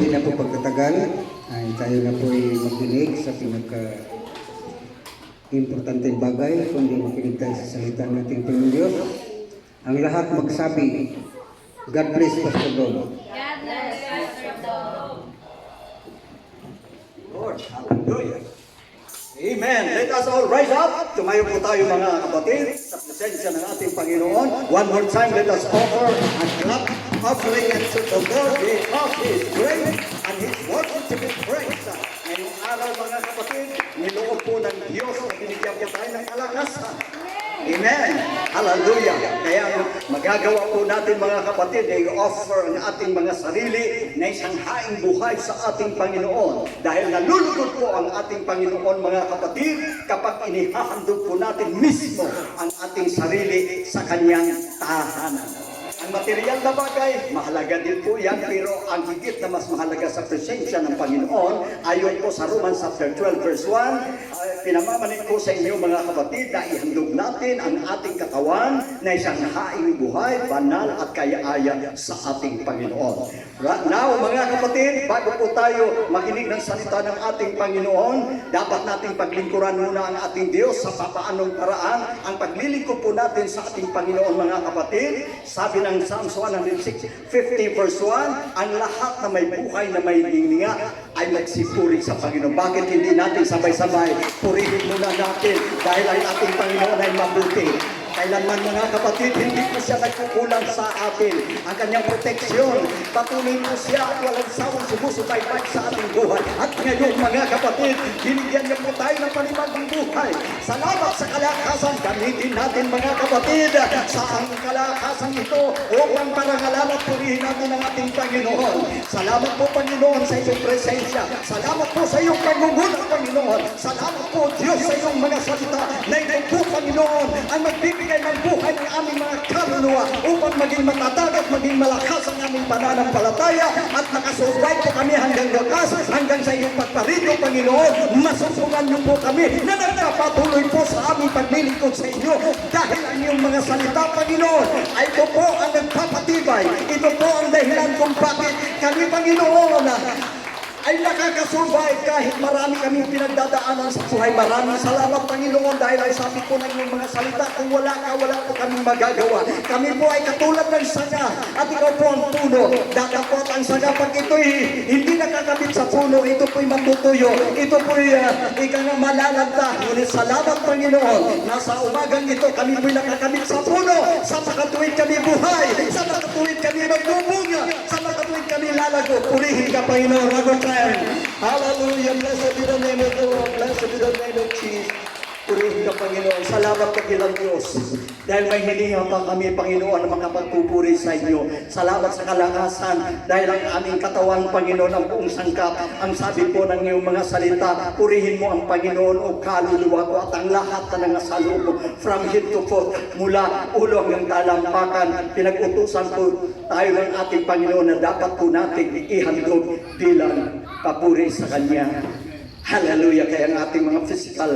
hindi na po pagtatagal ay tayo na po ay magdinig sa pinaka-importanteng bagay kundi makinig tayo sa salita ng ating Panginoon Diyos. Ang lahat magsabi, God bless Pastor Dom. God bless Pastor Dom. Lord, hallelujah. Amen. Let us all rise up. Tumayo po tayo mga kapatid sa presensya ng ating Panginoon. One more time, let us offer a clap offering unto the Lord because He is great and He is worthy to be praised. Ngayong araw mga kapatid, niloob po ng Diyos na binigyan po tayo ng kalakasan. Amen. Hallelujah. Kaya magagawa po natin mga kapatid ay offer ang ating mga sarili na isang haing buhay sa ating Panginoon. Dahil nalulugod po ang ating Panginoon mga kapatid kapag inihahandog po natin mismo ang ating sarili sa kanyang tahanan. Ang material na bagay, mahalaga din po yan, pero ang higit na mas mahalaga sa presensya ng Panginoon, ayon po sa Romans chapter 12 verse 1, pinamamanin ko sa inyo mga kapatid na ihandog natin ang ating katawan na isang haing buhay, banal at kaya-aya sa ating Panginoon. Right now mga kapatid, bago po tayo makinig ng salita ng ating Panginoon, dapat nating paglingkuran muna ang ating Diyos sa papaanong paraan. Ang paglilingkod po natin sa ating Panginoon mga kapatid, sabi ng Psalms 150 verse 1, ang lahat na may buhay na may hininga ay magsipuri sa Panginoon. Bakit hindi natin sabay-sabay purihin muna natin dahil ang ating Panginoon ay mabuti. Kailanman mga kapatid, hindi po siya nagkukulang sa atin. Ang kanyang proteksyon, patuloy po siya at walang sawang sumusubaybay sa ating buhay. At ngayon mga kapatid, binigyan niyo po tayo ng panibagong buhay. Salamat sa kalakasan, gamitin natin mga kapatid sa ang kalakasan ito upang parangalan at purihin natin ang ating Panginoon. Salamat po Panginoon sa iyong presensya. Salamat po sa iyong pangunguna Panginoon. Salamat po Diyos sa iyong mga salita na ito po Panginoon ang magbibigay ng buhay ng aming mga kaluluwa upang maging matatag at maging malakas ang aming pananampalataya at makasurvive po kami hanggang wakas, hanggang sa iyong pagparito, Panginoon. Masusungan niyo po kami na nagpapatuloy po sa aming paglilingkod sa inyo dahil ang iyong mga salita, Panginoon, ay ito po ang nagpapatibay. Ito po ang dahilan kung bakit kami, Panginoon, ay nakakasurvive kahit marami kaming pinagdadaanan sa buhay. Maraming salamat Panginoon dahil ay sabi po ng iyong mga salita, kung wala ka, wala po kaming magagawa. Kami po ay katulad ng sanga at ikaw po ang puno. Datapot ang sanga pag ito'y hindi nakakabit sa puno, ito po'y matutuyo. Ito po'y ika nga malalagta. Ngunit salamat Panginoon, nasa umagang ito kami po'y nakakabit sa puno. Sa makatuwid kami buhay, sa makatuwid kami magbubunga, sa makatuwid kami lalago. Purihin ka Panginoon. Hallelujah. Blessed be the name of the Lord. Blessed be the name of Jesus. Purihin ka Panginoon. Salamat ka kilang Diyos. Dahil may hininga pa kami Panginoon na makapagpupuri sa inyo. Salamat sa kalakasan. Dahil ang aming katawan Panginoon ang buong sangkap. Ang sabi po ng iyong mga salita, purihin mo ang Panginoon o kaluluwa ko at ang lahat na nangasalo mo. From head to foot, mula ulo hanggang talampakan, pinag-utusan po tayo ng ating Panginoon na dapat po natin ihandog bilang papuri sa Kanya. Hallelujah! Kaya ang ating mga physical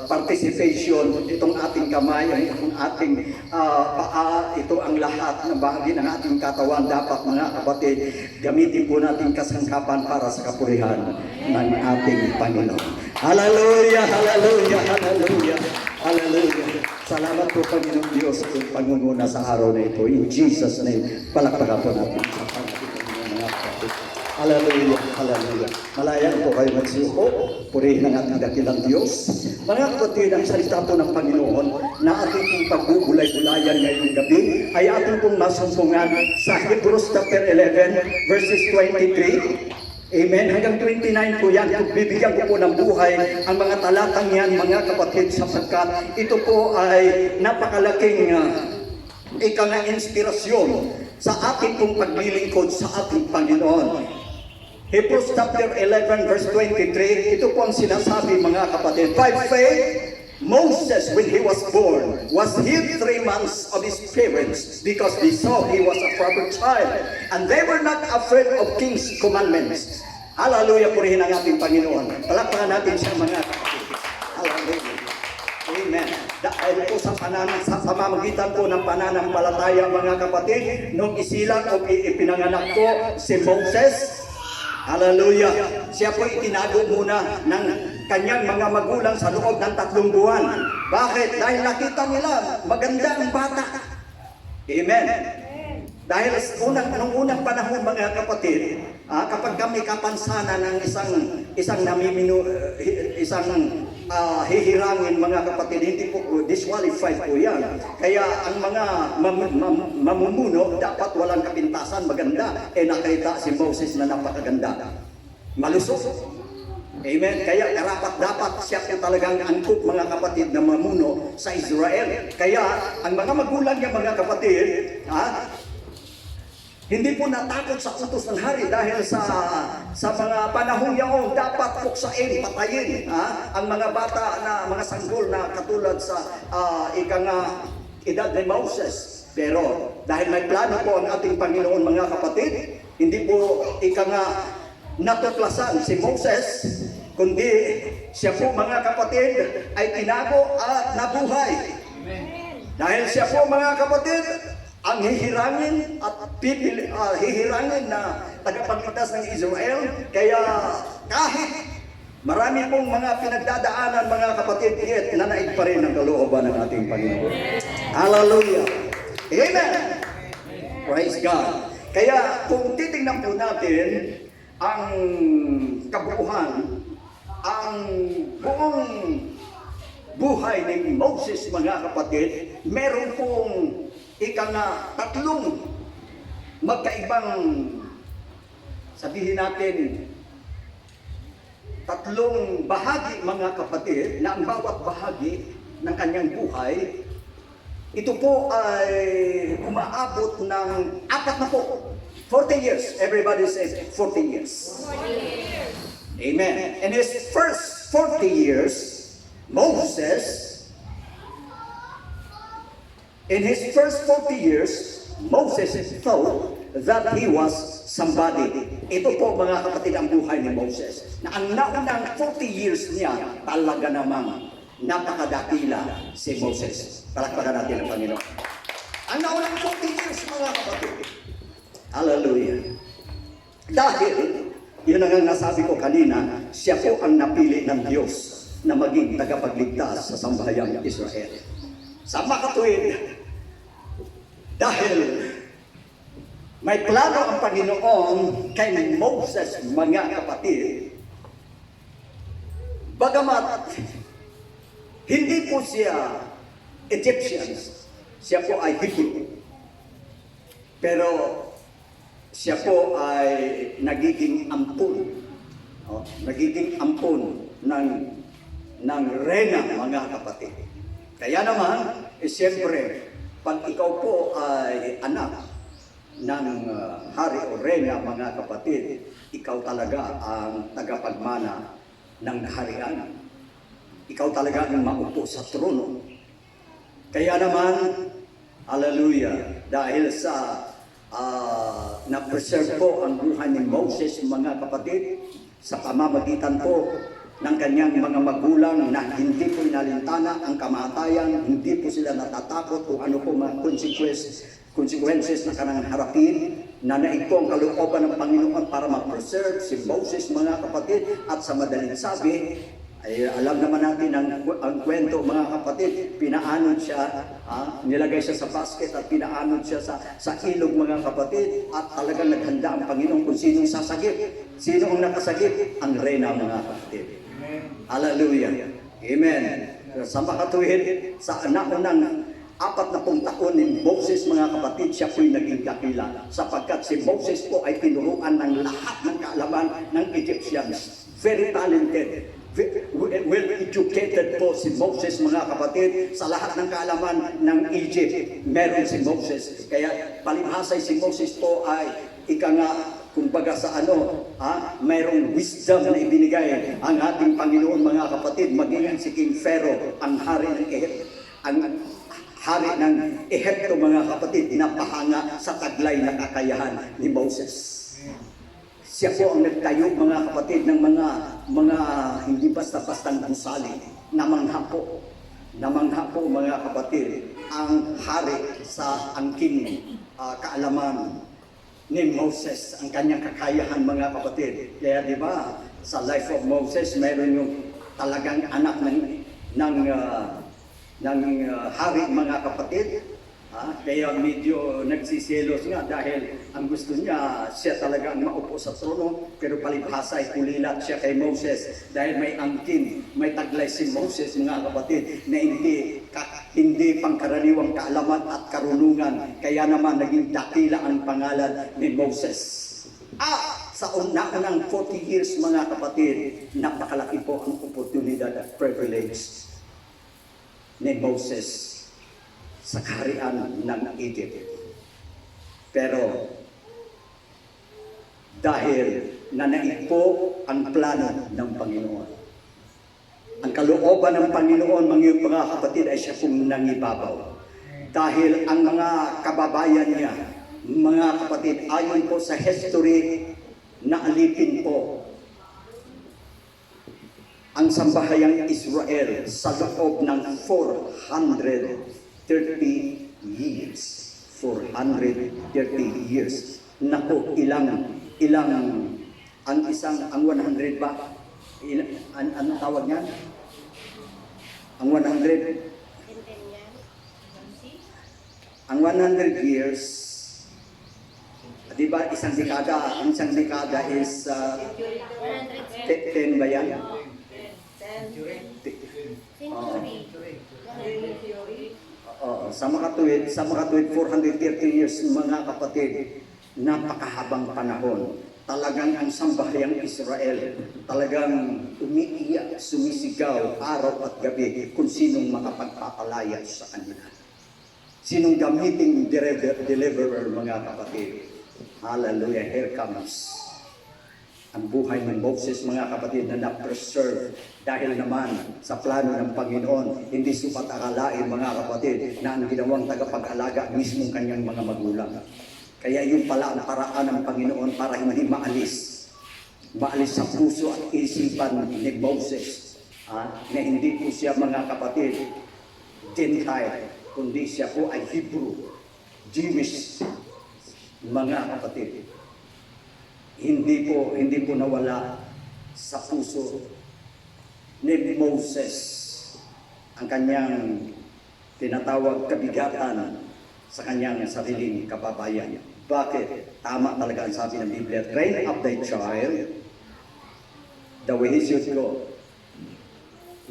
participation, itong ating kamay, itong ating paa, ito ang lahat ng bahagi ng ating katawan. Dapat mga kapatid, gamitin po natin kasangkapan para sa kapurihan ng ating Panginoon. Hallelujah! Hallelujah! Hallelujah! Hallelujah! Salamat po Panginoon Diyos sa pangunguna sa araw na ito. In Jesus' name, palakpakan po natin sa Panginoon mga kapatid. Hallelujah, hallelujah. Malaya po kayo magsiupo, purihin ang ating dakilang Diyos. Mga kapatid, ang salita po ng Panginoon na ating pong pagbubulay-bulayan ngayong gabi ay ating pong masumpungan sa Hebrews chapter 11 verses 23. Amen. Hanggang 29 po yan. Bibigyan ko po ng buhay ang mga talatang yan, mga kapatid, sapagkat ito po ay napakalaking inspirasyon sa ating pong paglilingkod sa ating Panginoon. Hebrews chapter 11 verse 23, ito po ang sinasabi mga kapatid. By faith, Moses, when he was born, was hid 3 months of his parents because they saw he was a proper child, and they were not afraid of king's commandments. Hallelujah, purihin ang ating Panginoon. Palakpakan natin siya mga kapatid. Hallelujah. Amen. Dahil po sa pamamagitan po ng pananampalataya mga kapatid, nung isilang o ipinanganak po si Moses, Hallelujah. Siya po itinago muna ng kanyang mga magulang sa loob ng 3 buwan. Bakit? Dahil nakita nila maganda ang bata. Amen. Dahil nung unang panahon mga kapatid, kapag kami kapansanan ng isang namimino, hihirangin mga kapatid, hindi po disqualified po yan. Kaya ang mga mamumuno dapat walang kapintasan, maganda. Nakita si Moses na napakaganda. Malusog. Amen. Kaya dapat siya talagang angkop mga kapatid na mamuno sa Israel. Kaya ang mga magulang niya mga kapatid, hindi po natakot sa utos ng hari dahil sa mga panahon yaon dapat puksain, patayin ang mga bata na mga sanggol na katulad sa edad ni Moses. Pero dahil may plano po ang ating Panginoon mga kapatid, hindi po natuklasan si Moses, kundi siya po mga kapatid ay tinago at nabuhay. Dahil siya po mga kapatid ang hihirangin at hihirangin na tagapagligtas ng Israel. Kaya kahit marami pong mga pinagdadaanan mga kapatid, yet nanaig pa rin ang kalooban ng ating Panginoon. Hallelujah! Amen! Praise God! Kaya kung titingnan po natin ang kabuuhan, ang buong buhay ni Moses mga kapatid, meron pong tatlong magkaibang, sabihin natin, tatlong bahagi mga kapatid, na ang bawat bahagi ng kanyang buhay, ito po ay umaabot ng 40 years. Everybody says 40 years. 40 years. Amen. In his first 40 years, Moses thought that he was somebody. Ito po mga kapatid ang buhay ni Moses. Na ang naunang 40 years niya, talaga namang napakadakila si Moses. Palakpakan natin ang Panginoon. Ang naunang 40 years mga kapatid. Hallelujah. Dahil, yun ang nasabi ko kanina, siya po ang napili ng Diyos na maging tagapagligtas sa sambayang Israel. Sa makatuwid, dahil may plano ang Panginoon kay Moses mga kapatid, bagamat hindi po siya Egyptians, siya po ay Hebrew. Pero siya po ay nagiging ampun. Nagiging ampun ng reyna mga kapatid. Kaya naman, siyempre, pag ikaw po ay anak ng hari o reyna mga kapatid, ikaw talaga ang tagapagmana ng harian. Ikaw talaga ang maupo sa trono. Kaya naman, hallelujah, dahil sa na-preserve po ang buhay ni Moses mga kapatid sa pamamagitan po ng kanyang mga magulang na hindi po inalintana ang kamatayan, hindi po sila natatakot kung ano po mga consequences na kanang harapin, na naig po ang kalooban ng Panginoon para mag-preserve si Moses mga kapatid. At sa madaling sabi, ay alam naman natin ang kwento mga kapatid, pinaanod siya, nilagay siya sa basket at pinaanod siya sa ilog mga kapatid, at talagang naghanda ang Panginoon kung sinong sasagip. Sino ang nakasagip? Ang reyna mga kapatid. Hallelujah. Amen. Sa makatuwid, sa naunang 40 taon ni Moses mga kapatid, siya po'y naging dakila sapagkat si Moses po ay tinuruan ng lahat ng kaalaman ng Egyptians. Very talented. Well-educated po si Moses mga kapatid. Sa lahat ng kaalaman ng Egypt, meron si Moses. Kaya palibhasay si Moses po ay kumbaga sa mayroong wisdom na ibinigay ang ating Panginoon mga kapatid, maging si King Pharaoh, ang hari ng Ehipto mga kapatid, napahanga sa taglay na kakayahan ni Moses. Siya po ang nagtayo mga kapatid ng mga hindi basta-bastang gusali. Namangha po mga kapatid ang hari sa angking kaalaman ni Moses ang kanyang kakayahan, mga kapatid. Kaya di ba, sa life of Moses, meron yung talagang anak ng hari, mga kapatid. Kaya medyo nagsiselos nga dahil ang gusto niya, siya talaga ang maupo sa trono, pero palibhasa ay kulilat siya kay Moses dahil may angkin, may taglay si Moses, mga kapatid, na hindi pangkaraniwang kaalaman at karunungan, kaya naman naging dakila ang pangalan ni Moses. Sa unang 40 years, mga kapatid, napakalaki po ang oportunidad at privilege ni Moses sa kaharian ng Egypt. Pero dahil nanaig po ang plano ng Panginoon, ang kalooban ng Panginoon, mga kapatid, ay siya pong nangibabaw. Dahil ang mga kababayan niya, mga kapatid, ayon po sa history, na alipin po ang sambahayang Israel sa loob ng 430 years. 430 years. Naku, ang 100 ba? Anong tawag niyan? Ang 100? Ang 100 years, di ba, isang dekada is 10 ba yan? Sa makatuwid 430 years, mga kapatid, napakahabang panahon. Talagang ang sambahayang Israel, talagang umiiyak, sumisigaw araw at gabi kung sinong makapagpapalaya sa kanila. Sinong gamiting deliverer, mga kapatid. Hallelujah, here comes ang buhay ng Moses, mga kapatid, na na-preserve dahil naman sa plano ng Panginoon. Hindi supat akalain, mga kapatid, na ang ginawang tagapag-alaga mismo kanyang mga magulang. Kaya yung pala ang paraan ng Panginoon para hindi maalis sa puso at isipan ni Moses, na hindi po siya, mga kapatid, Gentile, kundi siya po ay Hebrew, Jewish, mga kapatid. Hindi po nawala sa puso ni Moses ang kanyang tinatawag kabigatan sa kanyang sariling kababayan. Bakit? Tama talaga ang sabi ng Biblia, train up thy child the way he should go.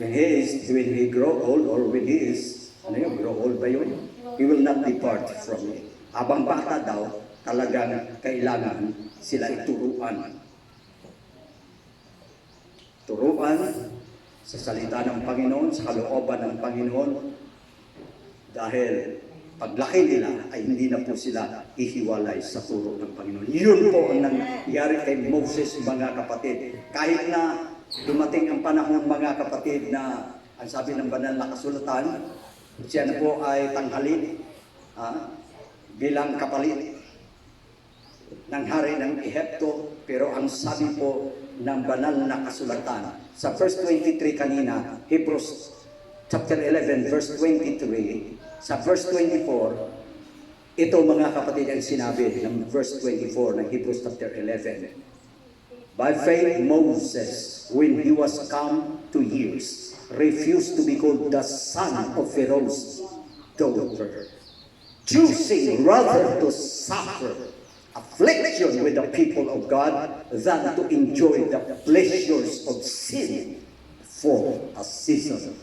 When he grow old, or when he is, grow old ba yun? He will not depart from it. Habang bata daw, talagang kailangan sila ituruan. Turuan sa salita ng Panginoon, sa kalooban ng Panginoon, dahil paglaki nila ay hindi na po sila ihiwalay sa turo ng Panginoon. Yun po ang nangyari kay Moses, mga kapatid. Kahit na dumating ang panahon, mga kapatid, na ang sabi ng banal na kasulatan, siya na po ay tanghalin bilang kapalit ng hari ng Ehipto, pero ang sabi po ng banal na kasulatan sa verse 23 kanina, Hebrews chapter 11 verse 23, sa verse 24, ito, mga kapatid, ang sinabi ng verse 24 ng Hebrews chapter 11. By faith Moses, when he was come to years, refused to be called the son of Pharaoh's daughter, choosing rather to suffer affliction with the people of God than to enjoy the pleasures of sin for a season.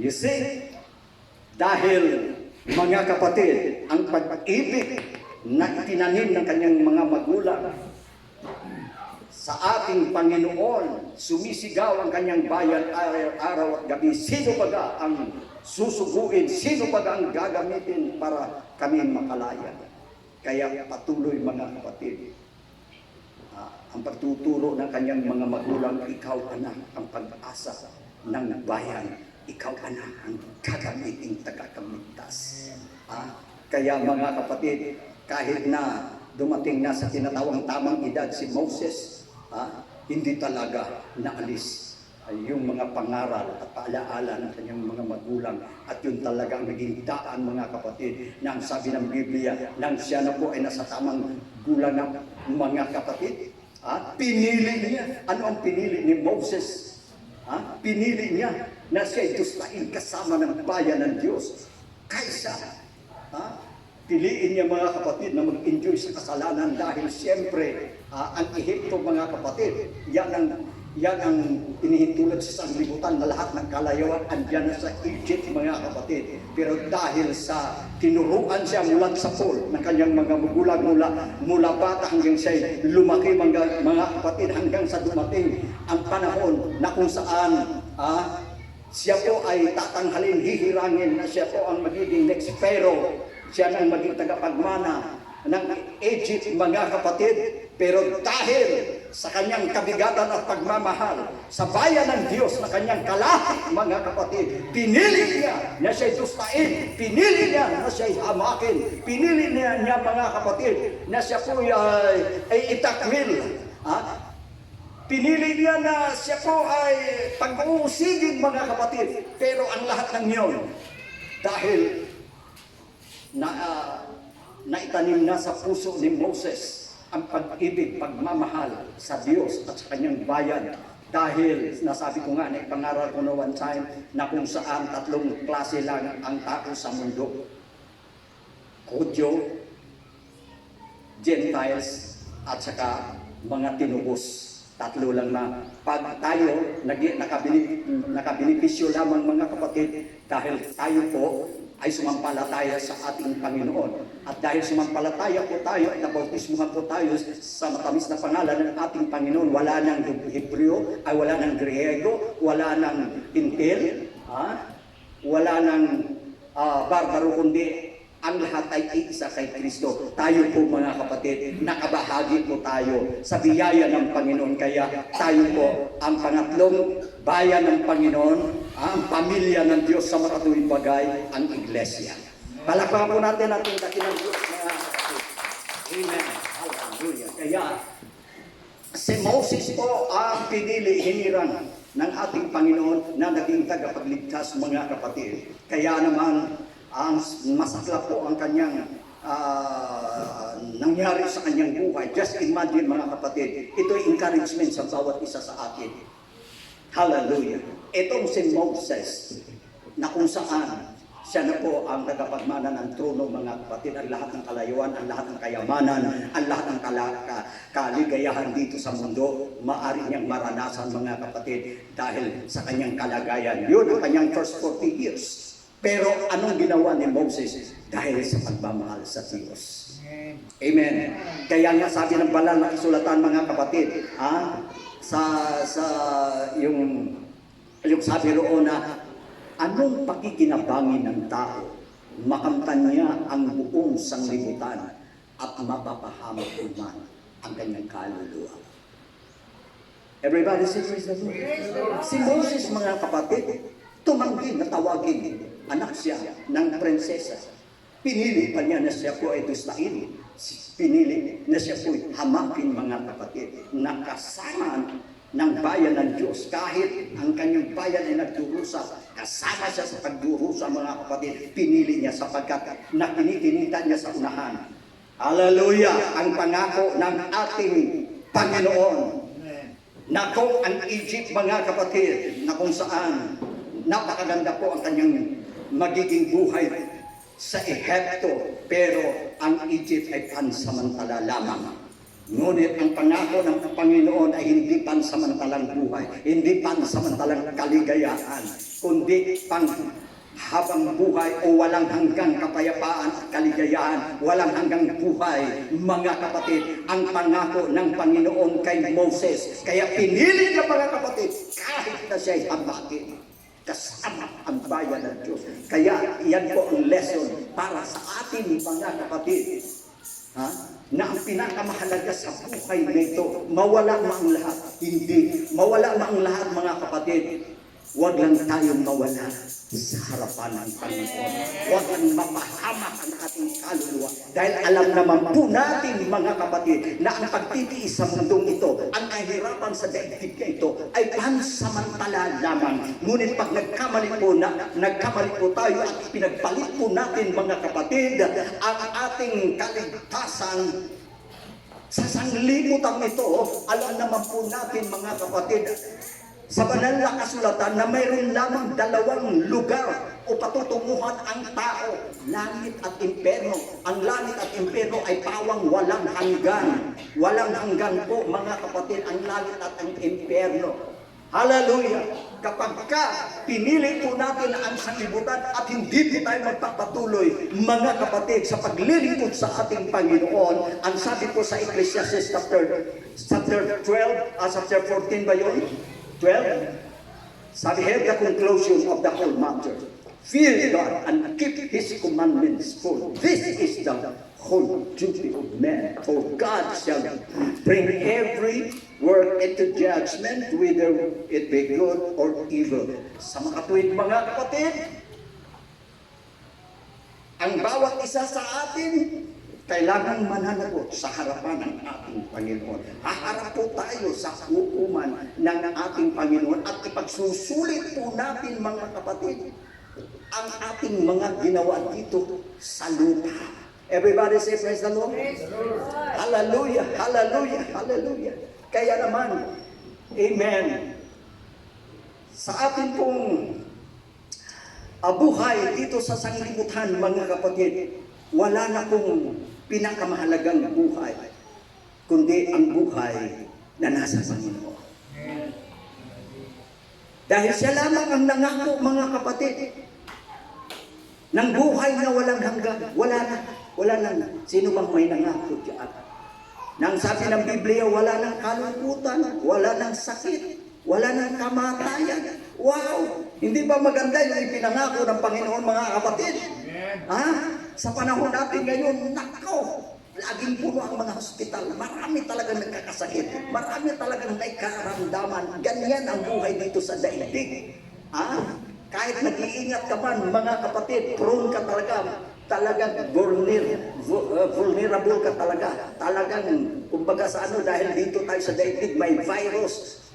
You see, dahil, mga kapatid, ang pag-ibig na itinanim ng kanyang mga magulang sa ating Panginoon, sumisigaw ang kanyang bayan araw at gabi. Sino ba ang susuguin? Sino ba ang gagamitin para kami makalaya? Kaya patuloy, mga kapatid, ang pagtuturo ng kanyang mga magulang, ikaw, anak, ang pag-asa ng bayan. Ikaw, anak, ang gagamiting tagapagligtas. Kaya, mga kapatid, kahit na dumating na sa tinatawang tamang edad si Moses, hindi talaga naalis ay yung mga pangaral at paalaala ng kanyang mga magulang. At yun talagang naging daan, mga kapatid, na ang sabi ng Biblia, nang siya na po ay nasa tamang gulang ng mga kapatid, pinili niya. Ano ang pinili ni Moses? Pinili niya na siya'y dustain kasama ng bayan ng Diyos. Kaysa, piliin niya, mga kapatid, na mag-enjoy sa kasalanan dahil siyempre, ang Ehipto, mga kapatid, yan ang inihintulad sa sanglibutan na lahat ng kalayawan andyan na sa Egypt, mga kapatid. Pero dahil sa tinuruan siya mula sa pool ng kanyang mga magulang mula bata hanggang siya lumaki, mga kapatid, hanggang sa dumating ang panahon na kung saan siya po ay tatanghalin, hihirangin na siya po ang magiging next Pharaoh. Siya ang maging tagapagmana ng Egypt, mga kapatid. Pero dahil sa kanyang kabigatan at pagmamahal sa bayan ng Diyos na kanyang kalahit, mga kapatid, pinili niya na siya'y dustain, pinili niya na siya'y hamakin, pinili niya, mga kapatid, na siya po ay itakwil. Pinili niya na siya po ay pag-uusigin, mga kapatid. Pero ang lahat ng yun, dahil naitanim na sa puso ni Moses ang pag-ibig, pagmamahal sa Diyos at sa kanyang bayan. Dahil nasabi ko nga, naipangaral ko na one time na kung saan tatlong klase lang ang tao sa mundo: Hudyo, Gentiles, at saka mga tinubos. Tatlo lang na. Pag tayo nakabinipisyo lamang, mga kapatid, dahil tayo po ay sumampalataya sa ating Panginoon. At dahil sumampalataya po tayo at nabautismuhan po tayo sa matamis na pangalan ng ating Panginoon, wala nang Hebreo, ay wala nang Griego, wala nang Intil, wala nang barbaro, kundi ang lahat ay iisa kay Kristo. Tayo po, mga kapatid, nakabahagi po tayo sa biyaya ng Panginoon. Kaya tayo po ang pangatlong bayan ng Panginoon, ang pamilya ng Diyos sa makatuwing bagay, ang Iglesia. Palakpakan po natin ating dakilang Diyos, mga kapatid. Amen. Hallelujah. Kaya si Moses po ang pinili, hinirang ng ating Panginoon na naging tagapagligtas, mga kapatid. Kaya naman, ang masaklap po ang kanyang nangyari sa kanyang buhay. Just imagine, mga kapatid, ito'y encouragement sa bawat isa sa atin. Hallelujah. Itong si Moses, na kung saan siya na po ang tagapagmana ng trono, mga kapatid, ang lahat ng kalayuan, ang lahat ng kayamanan, ang lahat ng kaligayahan dito sa mundo, maaari niyang maranasan, mga kapatid, dahil sa kanyang kalagayan. Yun ang kanyang first 40 years. Pero anong ginawa ni Moses? Dahil sa pagmamahal sa Diyos. Amen. Kaya nga sabi ng banal na kasulatan, mga kapatid, yung sabi roon na, anong pakikinabangin ng tao? Makamtan niya ang buong sanglibutan at mapapahamak man ang kanyang kaluluwa. Everybody say praise the Lord. Si Moses, mga kapatid, tumanggi na tawagin anak siya ng prinsesa. Pinili pa niya na siya po ay dustain. Pinili na siya po ay hamakin, mga kapatid, na kasama ng bayan ng Diyos. Kahit ang kanyang bayan ay nagdurusa, kasama siya sa pagdurusa, mga kapatid. Pinili niya sapagkat nakinikinita niya sa unahan. Hallelujah! Ang pangako ng ating Panginoon na kung ang Egypt, mga kapatid, na kung saan napakaganda po ang kanyang magiging buhay sa Ehipto, pero ang Egypt ay pansamantala lamang. Ngunit ang pangako ng Panginoon ay hindi pansamantalang buhay, hindi pansamantalang kaligayahan, kundi habang buhay o walang hanggang kapayapaan at kaligayahan, walang hanggang buhay, mga kapatid, ang pangako ng Panginoon kay Moses. Kaya pinili niya, mga kapatid, kahit na siya'y hamakin, kasama ang bayan ng Diyos. Kaya iyan po ang lesson para sa atin, mga kapatid, na ang pinakamahalaga sa buhay nito, mawala na ang lahat. Hindi. Mawala na ang lahat, mga kapatid. Huwag lang tayong mawala sa harapan ng Panginoon. Huwag lang mapahamak ang ating kaluluwa. Dahil alam naman po natin, mga kapatid, na ang pagtitiis sa mundong ito, ang kahirapan sa daigdig na ito, ay pansamantala lamang. Ngunit pag nagkamali po tayo at pinagpalit po natin, mga kapatid, ang ating kaligtasan sa sanglibutan ito, alam naman po natin, mga kapatid, sa banal na kasulatan na mayroon lamang dalawang lugar o patutunguhan ang tao, langit at impyerno. Ang langit at impyerno ay pawang walang hanggan. Walang hanggan po, mga kapatid, ang langit at ang impyerno. Hallelujah! Kapag pinili po natin ang sanglibutan at hindi po tayo magpapatuloy, mga kapatid, sa paglilingkod sa ating Panginoon, ang sabi po sa Ecclesiastes chapter 12, chapter 14 ba yun? 12, sabi, have the conclusion of the whole matter. Fear God and keep His commandments, for this is the whole duty of man. For God shall bring every work into judgment, whether it be good or evil. Sa mga tuwid, mga kapatid, ang bawat isa sa atin kailangan mananagot sa harapan ng ating Panginoon. Haharap po tayo sa hukuman ng ating Panginoon at ipagsusulit po natin, mga kapatid, ang ating mga ginawa dito sa lupa. Everybody say praise the Lord. Hallelujah, hallelujah, hallelujah. Kaya naman, amen, sa ating pong buhay dito sa sanglibutan, mga kapatid, wala na pong pinakamahalagang buhay, kundi ang buhay na nasa Panginoon. Dahil siya lamang ang nangako, mga kapatid, ng buhay na walang hanggan. Wala na. Sino bang may nangako diyan? Nang sabi ng Biblia, wala nang kalungkutan, wala nang sakit, wala nang kamatayan. Wow! Hindi ba maganda yung ipinangako ng Panginoon, mga kapatid? Sa panahon natin ngayon, nako, laging puno ang mga hospital. Marami talagang nagkakasakit. Marami talagang may karamdaman. Ganyan ang buhay dito sa daigdig. Kahit nag-iingat ka man, mga kapatid, prone ka talagang vulnerable ka talaga. Talagang, kumbaga sa dahil dito tayo sa daigdig, may virus.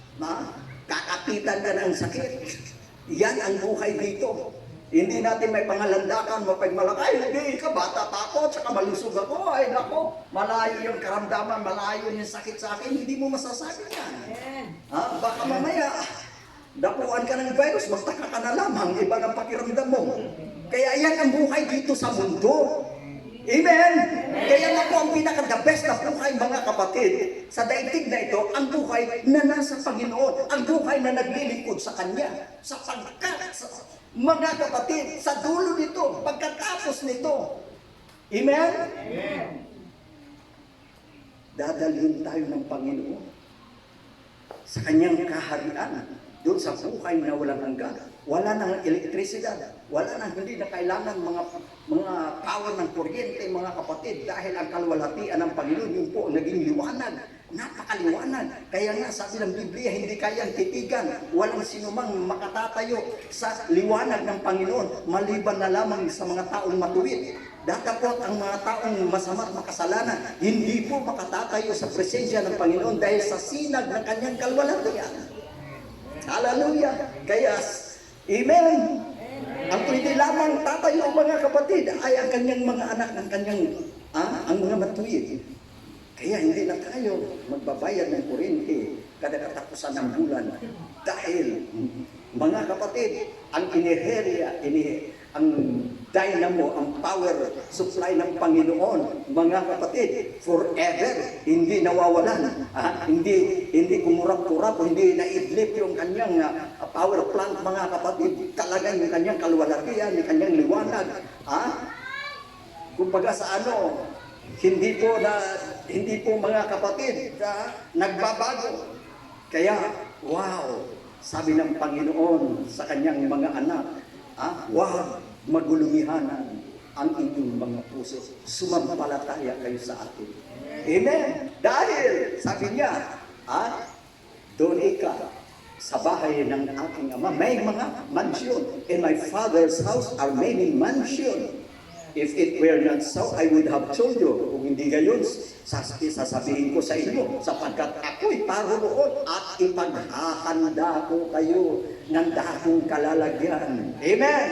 Kakapitan ka ng sakit. Yan ang buhay dito. Hindi natin may pangalandakan, mapagmalakay, hindi ka, bata pa ako, tsaka malusog ako, ay nako, malayo yung karamdaman, malayo yung sakit sa akin, hindi mo masasabi yan. Baka mamaya, dapuan ka ng virus, magtaka ka na lamang, iba ng pakiramdam mo. Kaya yan ang buhay dito sa mundo. Amen? Kaya nga po ang pinaka-the best na buhay, mga kapatid, sa daigdig na ito, ang buhay na nasa Panginoon, ang buhay na naglilingkod sa Kanya, sapagkat, mga kapatid, sa dulo nito, pagkatapos nito, amen? Dadalhin tayo ng Panginoon sa Kanyang kaharian, doon sa buhay na walang hanggan. Wala nang elektrisidad, wala nang hindi na kailangan mga power ng kuryente, mga kapatid, dahil ang kalwalhatian ng Panginoon, yun po naging liwanag, napakaliwanag. Kaya nga sabi ng Biblia, hindi kayang titigan, walang sinumang makatatayo sa liwanag ng Panginoon, maliban na lamang sa mga taong matuwid. Datapot ang mga taong masama at makasalanan, hindi po makatatayo sa presensya ng Panginoon dahil sa sinag ng Kanyang kalwalhatian. Hallelujah! Kaya, amen! Ang pwede lamang tatayo, mga kapatid, ay ang kanyang mga anak, ang mga matuwid. Kaya hindi na tayo magbabayad ng kuryente kada katapusan ng bulan. Dahil, mga kapatid, ang enerhiya, ang dynamo, ang power supply ng Panginoon, mga kapatid, forever, hindi nawawalan, hindi kumurap-kurap, hindi naidlip yung kanyang power plant, mga kapatid, talagang yung kanyang kalwalhatian, yung kanyang liwanag, kumbaga sa hindi po mga kapatid, nagbabago. Kaya, wow, sabi ng Panginoon sa kanyang mga anak, huwag magulumihanan ang inyong mga puso. Sumampalataya kayo sa akin. Amen? Dahil, sabi niya, doon ka, sa bahay ng aking ama may mga mansion. In my Father's house are many mansion. If it were not so, I would have told you. Kung hindi gayon, sasabihin ko sa inyo, sapagkat ako'y paroroon at ipaghahanda ko kayo ng dakong kalalagyan. Amen!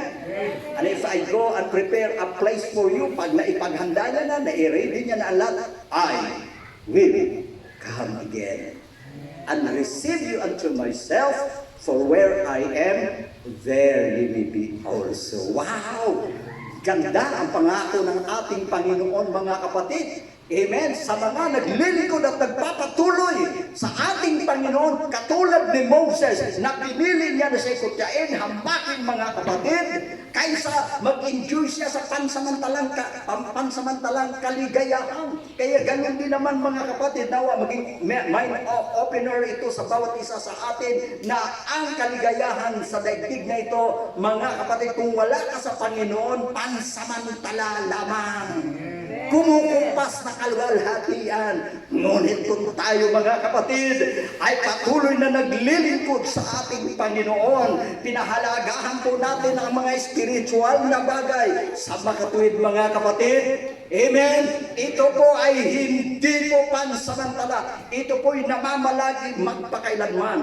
And if I go and prepare a place for you, pag naipaghanda niya na, nai-ready niya na ang lahat, I will come again and receive you unto myself, for where I am, there you may be also. Wow! Ganda ang pangako ng ating Panginoon, mga kapatid. Amen. Sa mga naglilingkod at nagpapatuloy sa ating Panginoon, katulad ni Moses, na pinili niya na siya kutyain, hampakin, mga kapatid, kaysa mag-enjoy siya sa pansamantalang kaligayahan. Kaya ganun din naman, mga kapatid, nawa maging mind opener ito sa bawat isa sa atin, na ang kaligayahan sa daigdig na ito, mga kapatid, kung wala ka sa Panginoon, pansamantala lamang. Kumukumpas na kalwalhatian. Ngunit kung tayo, mga kapatid, ay patuloy na naglilingkod sa ating Panginoon, pinahalagahan po natin ang mga spiritual na bagay sa makatuwid, mga kapatid. Amen. Ito po ay hindi po pansamantala. Ito po ay namamalagi magpakailanman.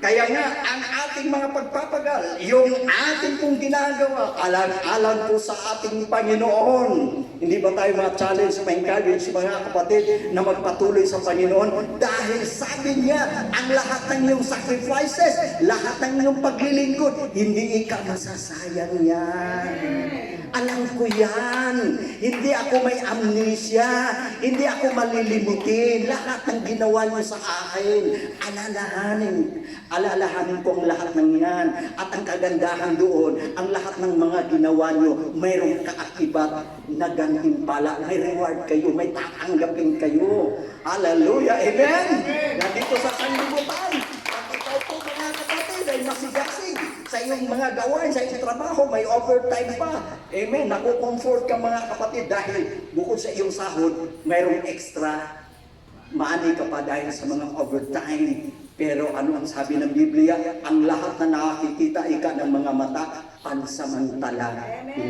Kaya nga, ang ating mga pagpapagal, yung ating pong ginagawa, alang-alang po sa ating Panginoon. Hindi ba tayo ma-challenge, ma-encourage, mga kapatid, na magpatuloy sa Panginoon? Dahil sabi niya, ang lahat ng iyong sacrifices, lahat ng iyong paglilingkod, hindi ikaw masasayang yan. Alam ko yan. Hindi ako may amnesia. Hindi ako malilimutin. Lahat ng ginawa niyo sa akin, alalahanin ko ang lahat ng yan. At ang kagandahan doon, ang lahat ng mga ginawa niyo, mayroong kaakibat na gantimpala. May reward kayo, may tatanggapin kayo. Hallelujah. Amen. Nandito sa sanlibutan, at ikaw po, mga kapatid, ay masigasig sa iyong mga gawain, sa iyong trabaho, may overtime pa. Amen. Naku-comfort ka, mga kapatid, dahil bukod sa iyong sahod, mayroong extra. Maani ka pa dahil sa mga overtime. Pero ano ang sabi ng Biblia? Ang lahat na nakikita ika ng mga mata, pansamantala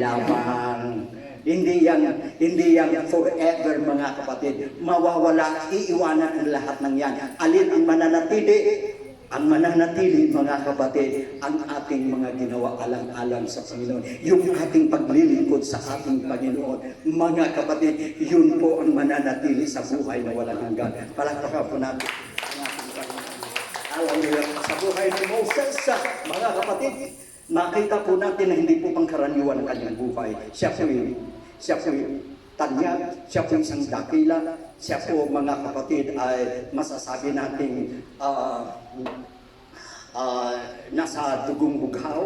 lamang. Hindi yan forever, mga kapatid. Mawawala, iiwanan ang lahat ng yan. Alin ang mananatili? Ang mananatili, mga kapatid, ang ating mga ginawa alang-alang sa Panginoon. Yung ating paglilingkod sa ating Panginoon. Mga kapatid, yun po ang mananatili sa buhay na walang hanggan. Palakpakan po natin ang ating Panginoon. Hallelujah. Sa buhay ni Moses, mga kapatid, makita po natin na hindi po pangkaraniwan ang kanyang buhay. Siya po tanyag, siya po isang dakila, siya po, mga kapatid, ay masasabi natin nasa dugong bughaw,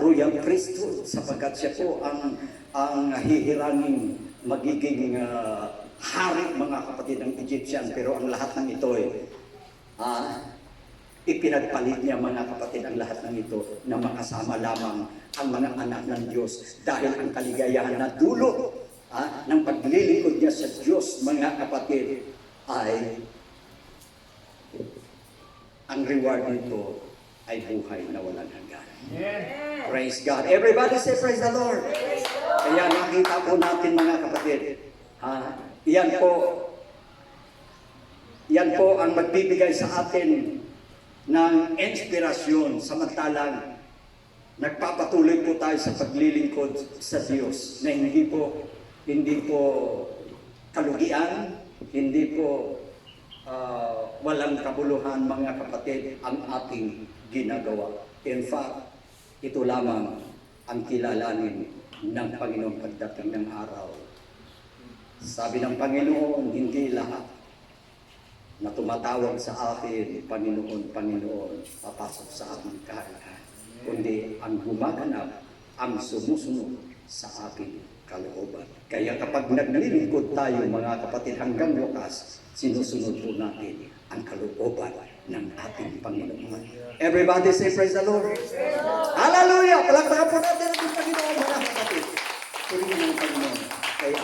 royal priesthood, sapagkat siya po ang hihiranging magiging hari, mga kapatid, ng Egyptian. Pero ang lahat ng ito ipinagpalit niya, mga kapatid, ang lahat ng ito na makasama lamang ang mga anak ng Diyos, dahil ang kaligayahan na dulot ng paglilingkod niya sa Diyos, mga kapatid, ay ang reward nito ay buhay na walang hanggan. Yeah. Praise God. Everybody say praise the Lord. Kaya nakita po natin, mga kapatid, yan po ang magbibigay sa atin ng inspirasyon, samantalang nagpapatuloy po tayo sa paglilingkod sa Diyos, na hindi po kalugian, hindi po walang kabuluhan, mga kapatid, ang ating ginagawa. In fact, ito lamang ang kilalanin ng Panginoon pagdating ng araw. Sabi ng Panginoon, hindi lahat na tumatawag sa akin, Panginoon, Panginoon, papasok sa aking kaharian, kundi ang gumaganap, ang sumusunod sa aking kalooban. Kaya kapag naglilingkod tayo, mga kapatid, hanggang wakas, sinusunod po natin ang kalooban ng ating Panginoon. Everybody say praise the Lord. Hallelujah! Palakpakan po natin ang Panginoon, mga kapatid. Purihin ng Panginoon. Kaya,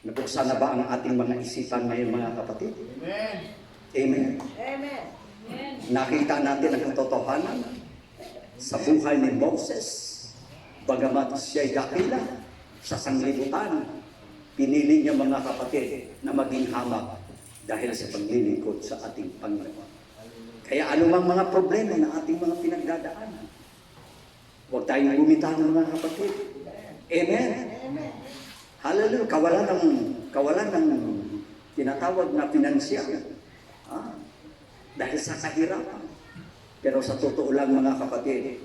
nabuksan na ba ang ating mga isipan ngayon, mga kapatid? Amen. Amen. Amen. Nakita natin ang katotohanan sa buhay ni Moses. Bagamat siya'y dakila sa sanglibutan, pinili niya mga kapatid na maging hamak dahil sa paglilingkod sa ating Panginoon. Kaya anumang mga problema na ating mga pinagdadaanan, huwag tayong bumitaw mga kapatid. Amen. Hallelujah. Kawalan ng tinatawag na pinansyal. Dahil sa kahirapan. Pero sa totoo lang mga kapatid,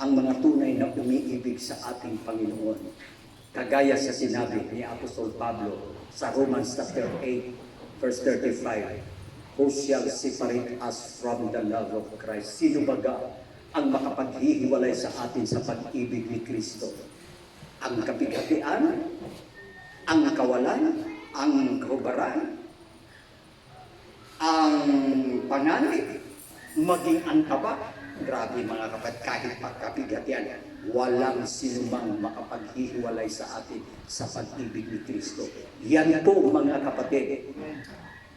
ang mga tunay na umiibig sa ating Panginoon, kagaya sa sinabi ni Apostol Pablo sa Romans chapter 8, verse 35, who shall separate us from the love of Christ? Sino baga ang makapaghihiwalay sa atin sa pag-ibig ni Kristo? Ang kapigatian, ang kawalan, ang kahubaran, ang panganib, maging ang kaba. Grabe mga kapatid, kahit pagkapigatian, walang sinumang makapaghihiwalay sa atin sa pag-ibig ni Kristo. Yan po mga kapatid.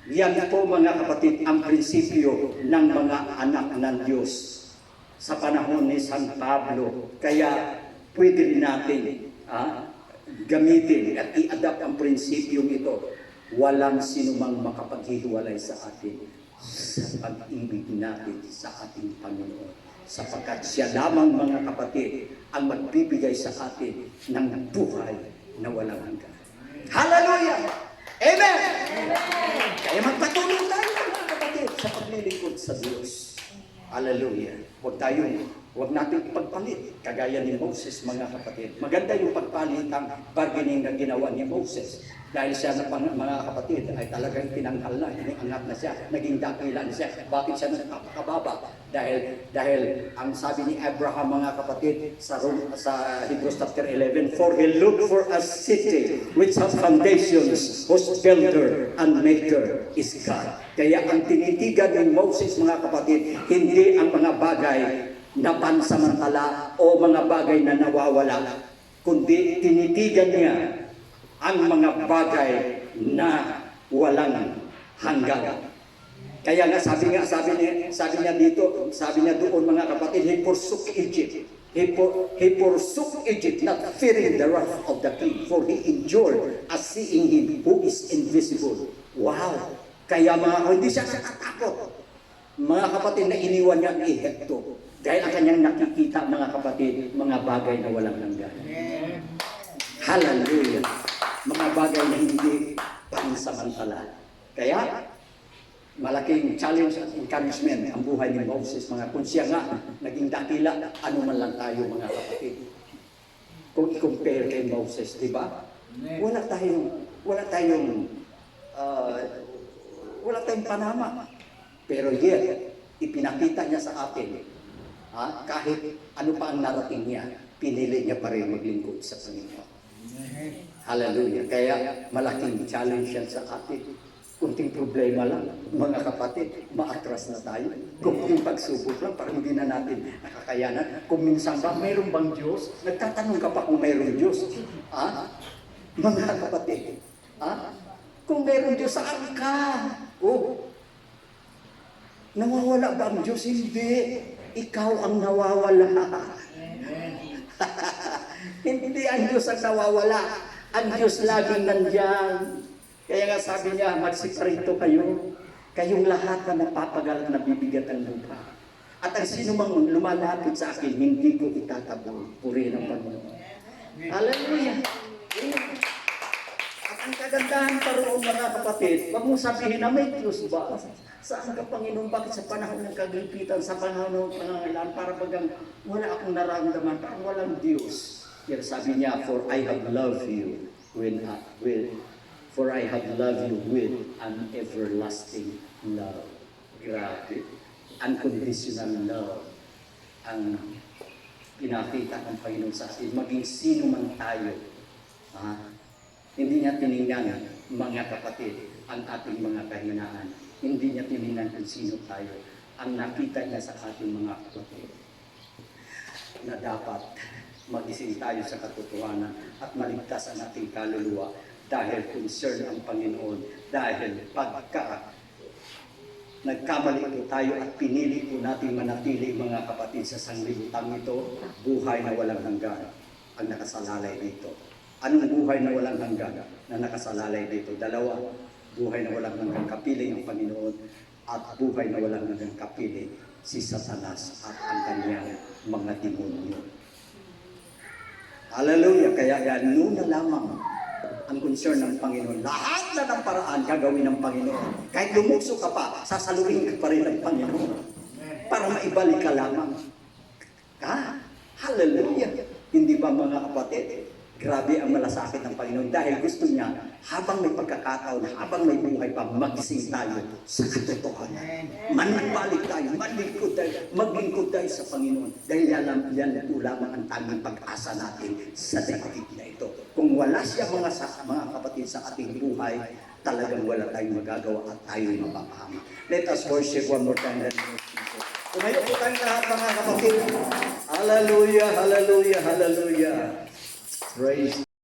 Yan po mga kapatid ang prinsipyo ng mga anak ng Diyos sa panahon ni San Pablo. Kaya pwede rin natin gamitin at i-adapt ang prinsipyong ito. Walang sinumang makapaghihiwalay sa atin sa pag-ibig natin sa ating Panginoon. Sapagkat siya lamang mga kapatid ang magbibigay sa atin ng buhay na walang hanggan. Hallelujah! Amen! Kaya magpatuloy tayo mga kapatid sa paglilingkod sa Diyos. Hallelujah! Huwag natin ipagpalit, kagaya ni Moses mga kapatid. Maganda yung pagpalitang bargaining na ginawa ni Moses. Dahil siya na mga kapatid ay talagang tinanggal na, iniangat na siya, naging dakila na siya. Bakit siya napakababa? Dahil ang sabi ni Abraham mga kapatid sa Hebrews chapter 11, for he looked for a city which has foundations, whose builder and maker is God. Kaya ang tinitigan ng Moses mga kapatid, hindi ang mga bagay na pansamantala o mga bagay na nawawala, kundi tinitigan niya ang mga bagay na walang hanggan. Kaya nga sabi niya doon mga kapatid, he forsook Egypt. He forsook Egypt, not fearing the wrath of the king, for he endured as seeing him who is invisible. Wow! Kaya hindi siya nakatakot. Mga kapatid, na iniwan niya ang Ehipto. Dahil ang kanyang nakikita mga kapatid, mga bagay na walang hanggan. Hallelujah! Mga bagay na hindi pansamantala. Kaya, malaking challenge at encouragement ang buhay ni Moses. Kung siya nga naging dakila, ano man lang tayo mga kapatid. Kung i-compare kay Moses, di ba? Wala tayong panama. Pero yet, ipinakita niya sa atin, kahit ano pa ang narating niya, pinili niya pa rin maglingkod sa Panginoon. Hallelujah. Kaya malaking challenge yan sa atin. Kunting problema lang, mga kapatid, maatras na tayo. Kunting pagsubok lang, parang hindi na natin nakakayanan. Kung minsan ba, mayroon bang Diyos? Nagtatanong ka pa kung mayroon Diyos. Mga kapatid, kung mayroon Diyos, saan ka? Nawawala ba ang Diyos? Hindi. Ikaw ang nawawala. Hindi ang Diyos ang nawawala. Ang Diyos laging nandyan. Kaya nga sabi niya, magsiparito kayo. Kayong lahat na napapagal na bibigat ang lupa. At ang sino mang lumalapit sa akin, hindi ko itatabang. Purihin ang Panginoon. Hallelujah. At ang kagandahan paroon mga kapatid, wag mong sabihin na may Diyos ba? Saan ka Panginoon? Bakit sa panahon ng kaglipitan, sa panahon ng pangangailangan, para bagang wala akong nararamdaman, parang walang Diyos. Pero sabi niya, for I have loved you for I have loved you with an everlasting love. Grabe. Unconditional love. Ang pinakita ng Panginoon sa atin, maging sino man tayo. Hindi niya tiningnan, mga kapatid, ang ating mga kahinaan. Hindi niya tiningnan kung sino tayo. Ang nakita niya sa ating mga kapatid, na dapat magising tayo sa katotohanan at maligtas ang ating kaluluwa dahil concern ang Panginoon, dahil pagka nagkamali po tayo at pinili po natin manatili mga kapatid sa sanglibutan ito, buhay na walang hanggan ang nakasalalay dito. Anong buhay na walang hanggan na nakasalalay dito? Dalawa, buhay na walang hanggan kapili ng Panginoon at buhay na walang hanggan kapili si Satanas at ang kanyang mga demonyo. Hallelujah! Kaya yan, noon na lamang ang concern ng Panginoon. Lahat na ng paraan gagawin ng Panginoon. Kahit lumukso ka pa, sasaluhin ka pa rin ng Panginoon. Para maibalik ka lamang. Hallelujah! Hindi ba mga kapatid? Grabe ang malasakit ng Panginoon dahil gusto niya, habang may pagkakataon, habang may buhay pa, magising tayo sa katotohanan. Manibalik tayo, maglingkod tayo sa Panginoon. Dahil yan po lamang ang tanging pag-asa natin sa daigdig na ito. Kung wala siya mga kapatid sa ating buhay, talagang wala tayong magagawa at tayo'y mapapahama. Let us worship one more time. Tumayo po tayong lahat mga kapatid. Hallelujah, hallelujah, hallelujah. Praise